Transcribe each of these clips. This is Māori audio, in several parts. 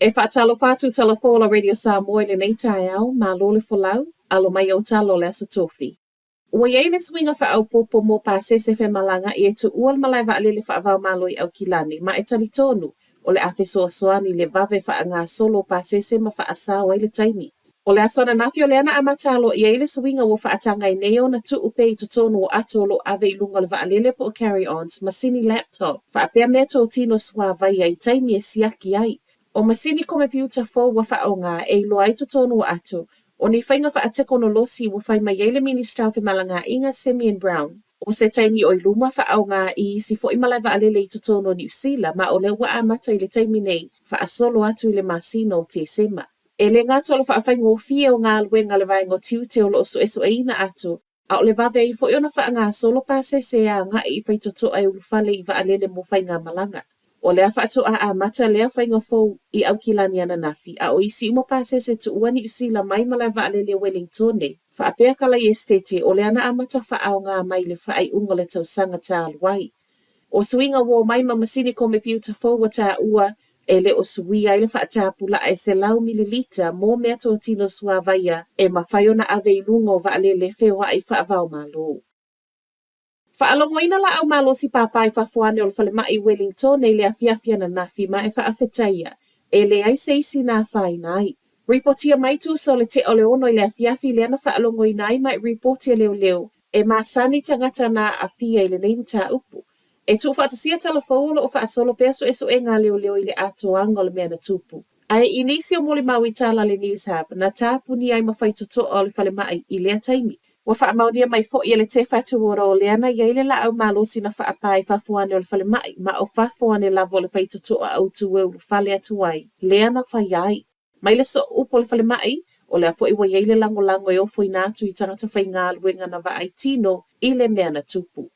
E whaatalo whātu talafola Radio Samoa le nei tae au, mā lole folau, alo mai au talo le aso tofi. Ua iei le swinga wha au popo mō pāsese whe malanga i e tu ual malai wa alele wha avau maloi au kilani, ma e tali tonu o le awhi soa soani le vave wha ngā solo pāsese ma wha asāwa i le taimi. O le asona nafi o le ana amatalo i le swinga wo wha atanga i neo na tu upe i tonu o atolo ave i lunga le wa alele po o carry-ons, masini laptop, wha apea mea tō tino swa vai ai taimi e siaki ai. O masini computer fo wa wha o ngā e loa i tonu o ato, o ni whainga wha ateko no losi wa whai mai ele minister whi malanga inga Simeon Brown. O se taimi o iluma wha o ngā i isi fo i malai wa alele i tonu o New Zealand, ma o le wa amata i le taimi nei wha asolo atu i le masino o te sema. E le ngā tolo wha awhai ngō fia o ngā luenga le vai ngō tiu te o lo so eso e ina ato, a o le vave i fo i ona wha ngā solo pāsese a ngā i whai toto ai ulufale i wa alele mo whai ngā malanga. O lea whaato a mata lea whainga fōu i au kilani ana nafi, a o isi umo pāsese tu ua ni usila mai malai wa alele Wellington ne, wha apea kala i estete o le ana amata wha au ngā mai le wha ai unga le tau sanga tā aluai. O suinga wo mai ma masini computer fōu wa tā ua, e le o sui ai le wha tā pula ai se lau mililita mō mea tō tino sua vaia e ma whaiona ave i lunga o wa alele whewa ai wha avau malo. Whaalongoina la au malo si papai whafuane o le whale mai Wellington nei le afiafia na nafi ma e whaafetaia, e le ai seisi nā whainai. Reportia mai tu so le te o le ono i le afiafi le ana whaalongoina ai mai reportia leo leo, e masani tangata nā afia i le neim tā upu. E tu whaatasia talafolo o whaasolo peso eso e ngā leo leo i le atoanga o le mea na tupu. Ai inisio mo le maui tala le News Hub, na tāpuni ai mawhaitoto o le whale mai i lea taimi. Wa whaamaunia mai fo i le te whatuora o leana iei le la au malosi na whaapai whafuane o le whale mai, ma o whafuane lavo le whaitoto a autu weu le whale atu ai, leana whaiai. Mai le so upo le whale mai, o lea fo i wa iei le lango e ofo i nātu i tangata whai ngā luenga na wa ai tino i le mea na tupu.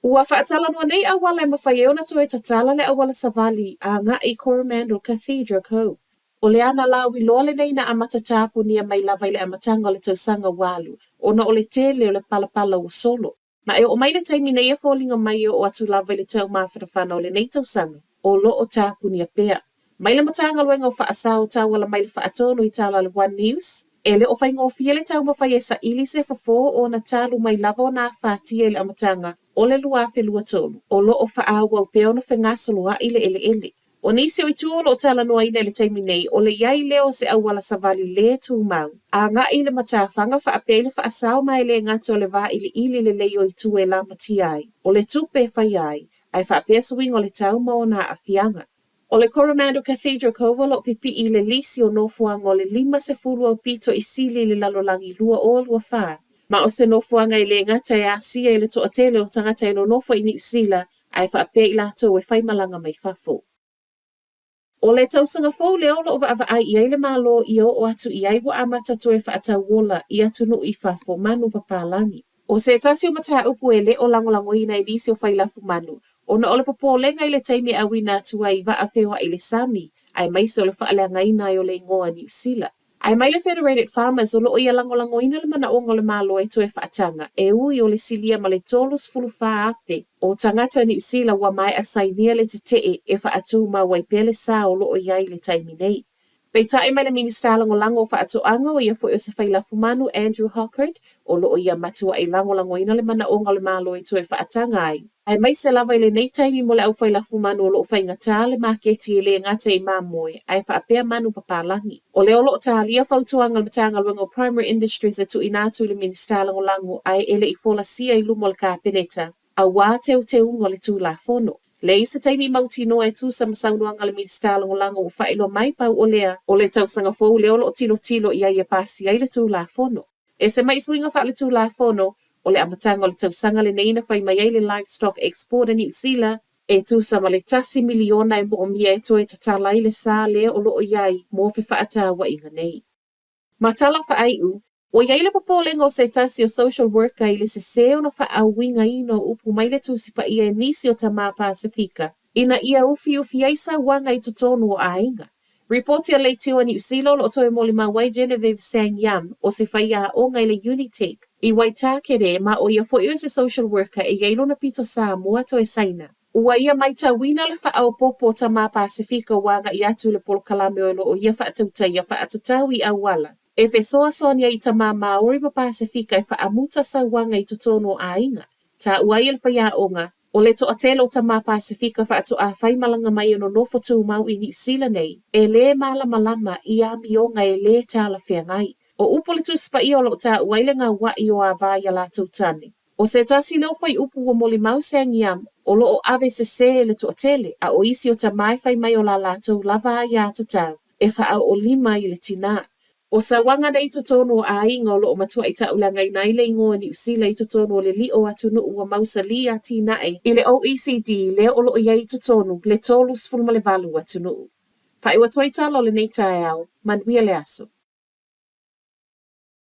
Ua whaatala noa nei awala e mawhai eona to e tatala le awala savali a ngā i Coromandel Cathedral Cove. O le ana lawi loa le nei na amata tāpu nia mai lava i le amatanga o le tausanga walu, o na o le tele o le palapala o solo. Ma e o mai le taimi nei e fōlinga mai o atu lava i le tau mawhana o le nei tausanga, o lo o tāpu nia pea. Mai le matanga luenga o whaasao tawala mai le whaatono i tala le One News, e le o whaingo fia le tau mawhai e sa ili se whafo o na talu mai lava o nā whātia i le amatanga o le luafe lua tonu, o lo o whaawa o peo na whengasoloa i le ele. O nisi o i tuolo o tala noa ina le taimi nei, o le iai leo se awala savali le tu mau. A ngā i le matawhanga wha apea le wha asao mai le ngata o le wā ili le leo i tu e la mati ai. O le tupe whai ai wha apea suing o le tau mao na a fianga. O le Coromandel Cathedral Cove lo pipi i le lisi o nofuanga o le 5 au pito i sili le lalolangi lua o lua wha. Ma o se nofuanga i le ngata e asia i le toatele o tangata i no nofua i New Zealand wha apea i lato e whai malanga mai whafo. O le tausanga fōu leo lo wa ai i le malo i o atu i ai wa amata to e whaatau wola i atu no i whafo manu papalangi. O se tasi o mata upu e le o langolango i nei disi o whailafu manu. O na ole papo lenga i le taimi a wina atu ai wa a whewa i le sami, ai maise o le whaalanga ina i o le ingoa New Zealand. Ai mai le Federated Farmers o loo i a langolango ina le mana ongo le malo e to e whaatanga, e ui o le silia ma le tolus fulu wha afe. O tangata New Zealand wa mai a sainia le te e whaatu ma wai pele sa o loo iai le taimi nei. Pei tae mai le minister langolango o whaatoanga o ia fo o se whailafu manu Andrew Hockard, o loo ia matua i langolango ina le mana ongo le malo e to e whaatanga ai. Ai mai se lava i le nei taimi mo le au whailafu manu o loo whaingatā le maketi i le ngata i mamoe, ai whaapea manu papalangi. O leo loo tālia whautuanga le matanga luenga o primary industries e tu inatu i le minister langolango ai ele i fola sia i lumo le kāpeneta, a wā te ungo le tū la fono. Le isa taimi mauti noa e tu sa masaunoanga le minister langolango o whaelo mai pau o lea, o le tausanga fōu leo loo tilo i ai e pasi ai le tū la fono. E se mai swinga wha le tū la fono, o le amatanga o le tausanga le neina whai mai ai le livestock export a New Zealand, e tu sama le tasi miliona e mo o mia e to e tatala i le sā lea o loo iai mō whi whaata wa inga nei. Matala wha ai u, o iai le papolenga o se tasi o social worker i le se seo na wha au winga ino upu mai le tusipa ia e nisi o tamā Pasifika, ina ia ufi aisa wanga i totonu o ainga. Reporti a leitio a New Zealand o toe moli ma wai Genevieve Sang-Yam o se whaia o ngai le Unitake. I wai tākere ma o ia fo se social worker e iailo na pito Samoa to e saina. Ua ia mai tauina le whaaupopo ta mā Pasifika wanga I atu le polokalame o o ia whaatautai ia whaatatau I awala. E fesoa sonia I ta mā Maori pa Pasifika I whaamuta sa wanga I tutono a inga. Ta ua ia le whaia onga, o le to atelo ta mā Pasifika whaatu a whaimalanga mai no nofo tū mau I New Zealand nei, e le malama I a mionga e le tala whiangai. O upo le tuspa I o lo ta uaile ngā wai o a vāia la tautane. O se tasi no fai upu o moli mau se ngiam, o lo o ave se le to atele, a o isi o ta mai fai mai o la latou lava ia tatau, e wha o lima I le tina. O sa wanga nei to tono a inga o lo o matua I ta ulanga I nai le ingoa ni usila I to tono le li o atu no ua mausa li a tina e, I le OECD le o lo o iai to tono le tolu sfulma le valu atu no. Fa iwa tuaita lo le nei tae au, manuia le aso.